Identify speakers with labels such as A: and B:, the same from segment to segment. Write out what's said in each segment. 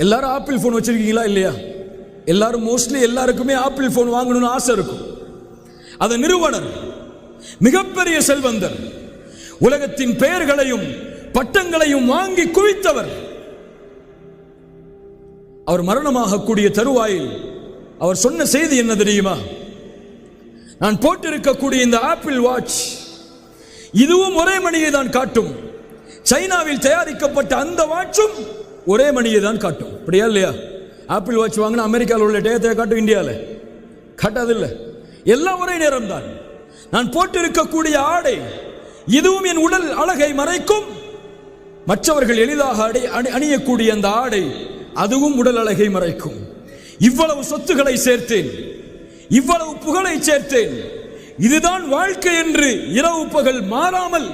A: எல்லாரும் apple phone வச்சிருக்கீங்களா இல்லையா? எல்லாரும் மோஸ்ட்லி எல்லாருக்குமே ஆப்பிள் போன் வாங்கணும்னு ஆசை இருக்கும். அந்த நிறுவனர் மிகப்பெரிய செல்வந்தர், உலகத்தின் பெயர்களையும் பட்டங்களையும் வாங்கி குவித்தவர். அவர் மரணமாக கூடிய தருவாயில் அவர் சொன்ன செய்தி என்ன தெரியுமா? நான் போட்டிருக்கக்கூடிய இந்த ஆப்பிள் வாட்ச் இதுவும் ஒரே மணியை தான் காட்டும். சைனாவில் தயாரிக்கப்பட்ட அந்த வாட்சும் ஒரே மணியை தான் காட்டும். அப்படியா இல்லையா? ஆப்பிள் வாட்ச் வாங்கினா அமெரிக்காவில் உள்ள டேத்தை காட்டும், இந்தியாவில் காட்டாதில்லை. எல்லாம் ஒரே நேரம் தான். நான் போட்டிருக்கக்கூடிய ஆடை இதுவும் என் உடல் அழகை மறைக்கும். மற்றவர்கள் எளிதாக அணியக்கூடிய அந்த ஆடை அதுவும் உடல் அழகை மறைக்கும். இவ்வளவு சொத்துக்களை சேர்த்தேன், இவ்வளவு புகழை சேர்த்தேன். இதுதான் வாழ்க்கை என்று இரவு பகல் மாறாமல்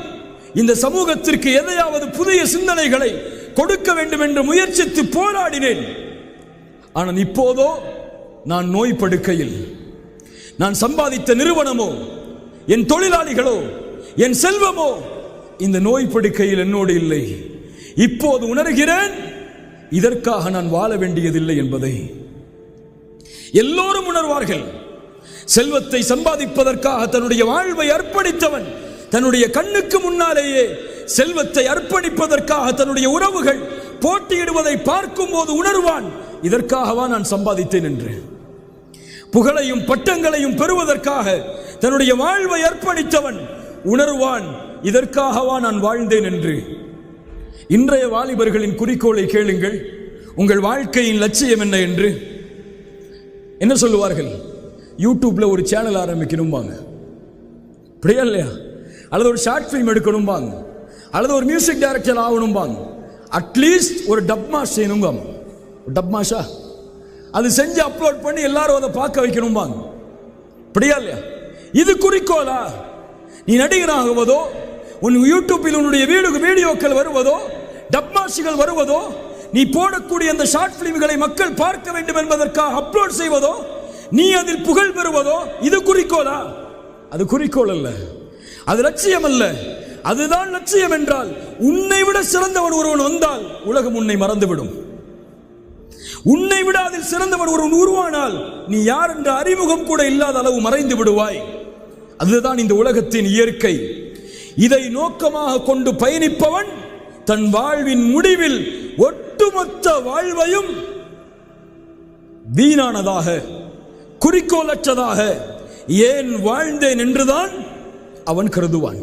A: இந்த சமூகத்திற்கு எதையாவது புதிய சிந்தனைகளை கொடுக்க வேண்டும் என்று முயற்சித்து போராடினேன். ஆனால் இப்போதோ நான் நோய் படுக்கையில், நான் சம்பாதித்த நிறுவனமோ என் தொழிலாளிகளோ என் செல்வமோ இந்த நோய் படுக்கையில் என்னோடு இல்லை. இப்போது உணர்கிறேன் இதற்காக நான் வாழ வேண்டியதில்லை என்பதை. எல்லோரும் உணர்வார்கள். செல்வத்தை சம்பாதிப்பதற்காக தன்னுடைய வாழ்வை அர்ப்பணித்தவன் தன்னுடைய கண்ணுக்கு முன்னாலேயே செல்வத்தை அர்ப்பணிப்பதற்காக தன்னுடைய உறவுகள் போட்டியிடுவதை பார்க்கும் போது உணர்வான், இதற்காகவா நான் சம்பாதித்தேன் என்று. புகழையும் பட்டங்களையும் பெறுவதற்காக தன்னுடைய வாழ்வை அர்ப்பணித்தவன் உணர்வான், இதற்காகவா நான் வாழ்ந்தேன் என்று. இன்றைய வாலிபர்களின் குறிக்கோளை கேளுங்கள். உங்கள் வாழ்க்கையின் லட்சியம் என்ன என்று என்ன சொல்லுவார்கள்? யூடியூப்ல ஒரு சேனல் ஆரம்பிக்கணும்பாங்க, அப்படியா இல்லையா? அல்லது ஒரு ஷார்ட் ஃபிலிம் எடுக்கணும்பாங்க, அல்லது ஒரு மியூசிக் டைரக்டர் ஆகணும்பாங்க, அட்லீஸ்ட் ஒரு டப்மாஷ் செய்யணும்பாங்க. டப்மாஷா அது செஞ்சு அப்லோட் பண்ணி எல்லாரும் அதை பார்க்க வைக்கணும்பாங்க, அப்படியா இல்லையா? இது குறிக்கோளா? நீ நடிகராகுவதோ, உன் யூடியூப்பில் உன்னுடைய வீடியோக்கள் வருவதோ, டப்மாஷிகள் வருவதோ, நீ போடக்கூடிய அந்த ஷார்ட் பிலிம்களை மக்கள் பார்க்க வேண்டும் என்பதற்காக அப்லோட் செய்வதோ, நீ அதில் புகழ் பெறுவதோ, இது குறிக்கோளா? அது குறிக்கோள் அல்ல, அது லட்சியம் அல்ல. அதுதான் லட்சியம் என்றால் உன்னை விட சிறந்தவன் ஒருவன் வந்தால் உலகம் உன்னை மறந்துவிடும். உன்னை விட அதில் சிறந்தவன் ஒருவன் உருவானால் நீ யார் என்ற அறிமுகம் கூட இல்லாத அளவு மறைந்து விடுவாய். அதுதான் இந்த உலகத்தின் இயற்கை. இதை நோக்கமாக கொண்டு பயணிப்பவன் தன் வாழ்வின் முடிவில் ஒட்டுமொத்த வாழ்வையும் வீணானதாக, குறிக்கோளற்றதாக ஏன் வாழ்ந்தேன் என்றுதான் அவன் கருதுவான்.